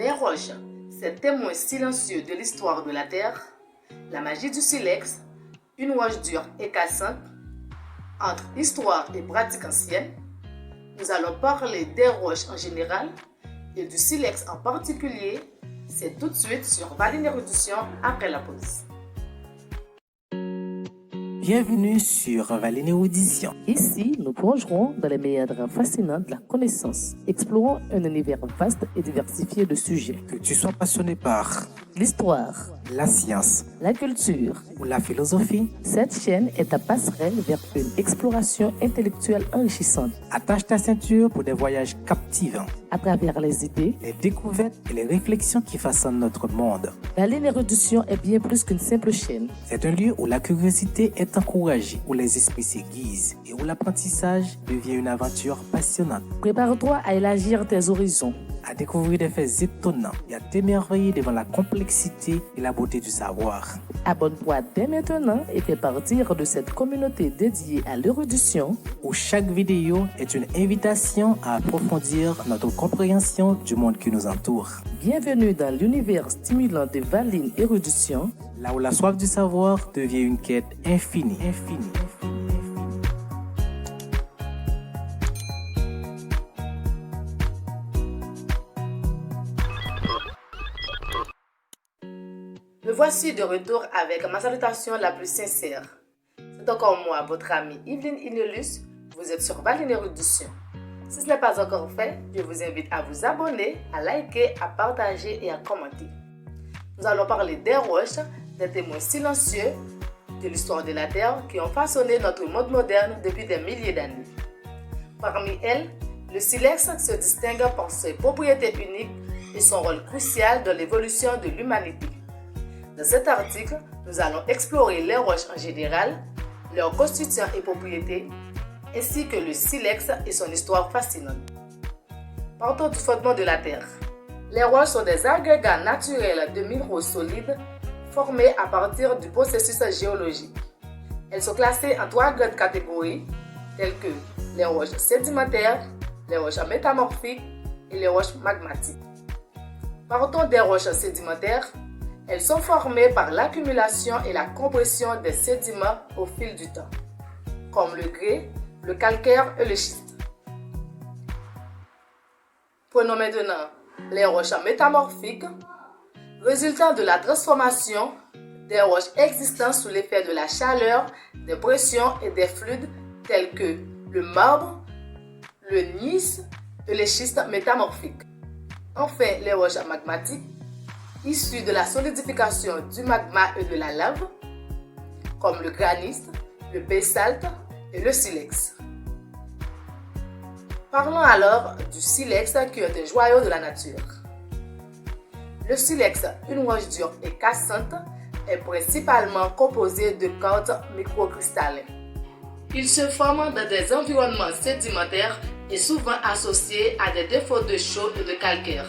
Les roches, ces témoins silencieux de l'histoire de la Terre, la magie du silex, une roche dure et cassante, entre histoire et pratique ancienne, nous allons parler des roches en général et du silex en particulier. C'est tout de suite sur Valine Érudition après la pause. Bienvenue sur Valine Érudition. Ici, nous plongerons dans les méandres fascinants de la connaissance, explorons un univers vaste et diversifié de sujets. Que tu sois passionné par l'histoire, la science, la culture ou la philosophie, cette chaîne est ta passerelle vers une exploration intellectuelle enrichissante. Attache ta ceinture pour des voyages captivants. À travers les idées, les découvertes et les réflexions qui façonnent notre monde. Valine Érudition est bien plus qu'une simple chaîne. C'est un lieu où la curiosité est encouragée, où les esprits s'aiguisent et où l'apprentissage devient une aventure passionnante. Prépare-toi à élargir tes horizons, à découvrir des faits étonnants et à t'émerveiller devant la complexité et la beauté du savoir. Abonne-toi dès maintenant et fais partir de cette communauté dédiée à l'érudition, où chaque vidéo est une invitation à approfondir notre compréhension du monde qui nous entoure. Bienvenue dans l'univers stimulant de Valine Érudition, là où la soif du savoir devient une quête infinie. Me voici de retour avec ma salutation la plus sincère. C'est encore moi, votre amie Yveline Inelus. Vous êtes sur Valine Érudition. Si ce n'est pas encore fait, je vous invite à vous abonner, à liker, à partager et à commenter. Nous allons parler des roches, des témoins silencieux de l'histoire de la Terre qui ont façonné notre monde moderne depuis des milliers d'années. Parmi elles, le silex se distingue par ses propriétés uniques et son rôle crucial dans l'évolution de l'humanité. Dans cet article, nous allons explorer les roches en général, leurs constituants et propriétés, ainsi que le silex et son histoire fascinante. Partons du fondement de la Terre. Les roches sont des agrégats naturels de minéraux solides formés à partir du processus géologique. Elles sont classées en 3 grandes catégories, telles que les roches sédimentaires, les roches métamorphiques et les roches magmatiques. Partons des roches sédimentaires. Elles sont formées par l'accumulation et la compression des sédiments au fil du temps, comme le grès, le calcaire et le schiste. Prenons maintenant les roches métamorphiques, résultant de la transformation des roches existantes sous l'effet de la chaleur, des pressions et des fluides tels que le marbre, le gneiss et les schistes métamorphiques. Enfin, les roches magmatiques, issues de la solidification du magma et de la lave, comme le granit, le basalte et le silex. Parlons alors du silex qui est un joyau de la nature. Le silex, une roche dure et cassante, est principalement composé de quartz microcristallin. Il se forme dans des environnements sédimentaires et souvent associé à des défauts de chaux et de calcaire.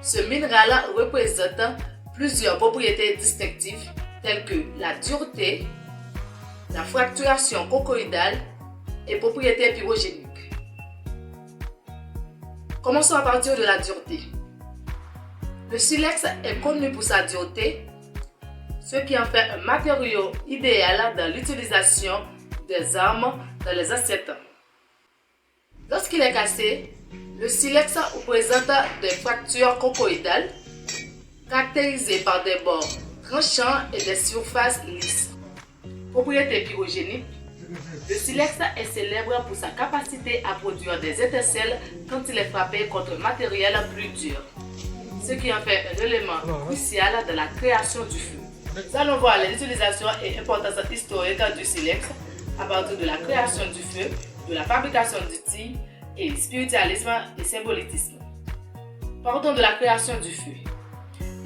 Ce minéral représente plusieurs propriétés distinctives telles que la dureté, la fracturation conchoïdale et propriétés pyrogéniques. Commençons à partir de la dureté. Le silex est connu pour sa dureté, ce qui en fait un matériau idéal dans l'utilisation des armes dans les assiettes. Lorsqu'il est cassé, le silex présente des fractures conchoïdales caractérisées par des bords tranchants et des surfaces lisses. Propriété pyrogénique, le silex est célèbre pour sa capacité à produire des étincelles quand il est frappé contre un matériel plus dur, ce qui en fait un élément crucial dans la création du feu. Nous allons voir les utilisations et importance historique du silex à partir de la création du feu, de la fabrication d'outils et spiritualisme et symbolitisme. Partons de la création du feu.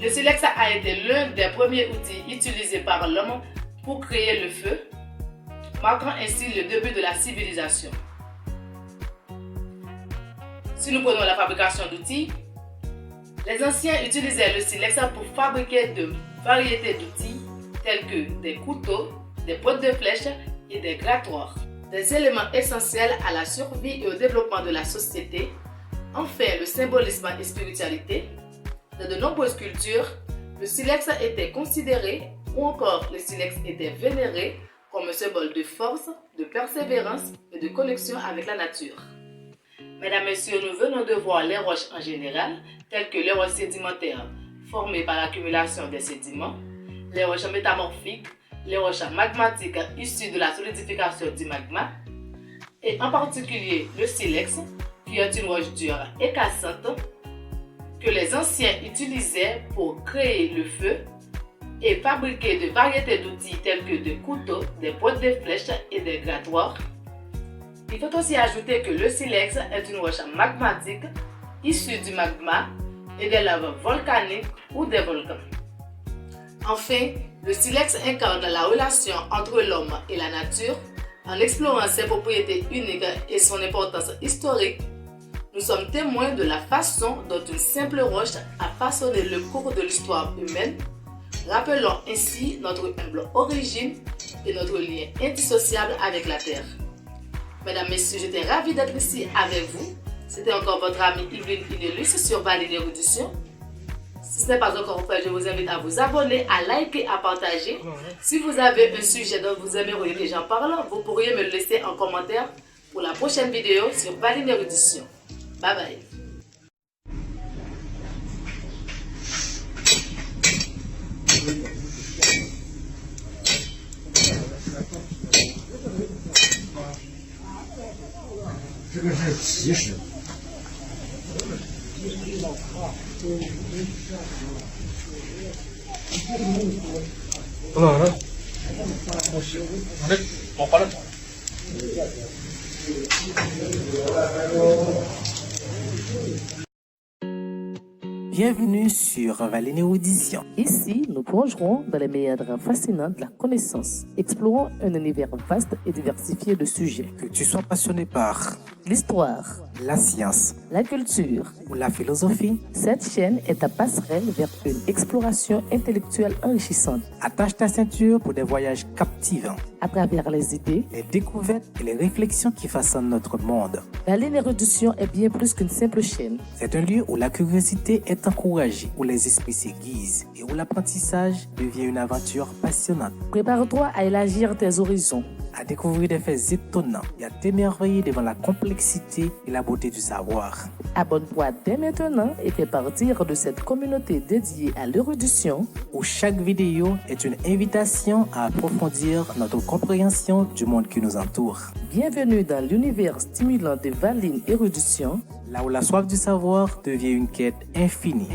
Le silex a été l'un des premiers outils utilisés par l'homme pour créer le feu, marquant ainsi le début de la civilisation. Si nous prenons la fabrication d'outils, les anciens utilisaient le silex pour fabriquer de variétés d'outils tels que des couteaux, des potes de flèches et des grattoirs. Des éléments essentiels à la survie et au développement de la société. Enfin, le symbolisme et spiritualité. Dans de nombreuses cultures, le silex était considéré ou encore le silex était vénéré comme un symbole de force, de persévérance et de connexion avec la nature. Mesdames, Messieurs, nous venons de voir les roches en général, telles que les roches sédimentaires formées par l'accumulation des sédiments, les roches métamorphiques, les roches magmatiques issues de la solidification du magma, et en particulier le silex, qui est une roche dure et cassante que les anciens utilisaient pour créer le feu et fabriquer de variétés d'outils tels que des couteaux, des pointes de flèches et des grattoirs. Il faut aussi ajouter que le silex est une roche magmatique issue du magma et des laves volcaniques ou des volcans. Enfin, le silex incarne la relation entre l'homme et la nature en explorant ses propriétés uniques et son importance historique. Nous sommes témoins de la façon dont une simple roche a façonné le cours de l'histoire humaine, rappelant ainsi notre humble origine et notre lien indissociable avec la Terre. Mesdames, Messieurs, j'étais ravie d'être ici avec vous. C'était encore votre amie Yveline Inelus sur Valine Érudition. Si ce n'est pas encore fait, je vous invite à vous abonner, à liker, à partager. Si vous avez un sujet dont vous aimeriez que j'en parle, vous pourriez me le laisser en commentaire pour la prochaine vidéo sur Valine Érudition. Bye bye.这个是奇石。不能了，不行，那我花了。Bienvenue sur Valine Érudition. Ici, nous plongerons dans les méandres fascinants de la connaissance, explorant un univers vaste et diversifié de sujets. Que tu sois passionné par L'histoire, la science la culture, ou la philosophie, cette chaîne est ta passerelle vers une exploration intellectuelle enrichissante. attache ta ceinture pour des voyages captivants, À travers les idées, les découvertes et les réflexions qui façonnent notre monde. Valine Érudition est bien plus qu'une simple chaîne. C'est un lieu où la curiosité est encouragée, où les esprits s'aiguisent et où l'apprentissage devient une aventure passionnante. Prépare-toi à élargir tes horizons. À découvrir des faits étonnants et à t'émerveiller devant la complexité et la beauté du savoir. Abonne-toi dès maintenant et fais partir de cette communauté dédiée à l'érudition. Où chaque vidéo est une invitation à approfondir notre compréhension du monde qui nous entoure. Bienvenue dans l'univers stimulant de Valine Érudition. Là où la soif du savoir devient une quête infinie.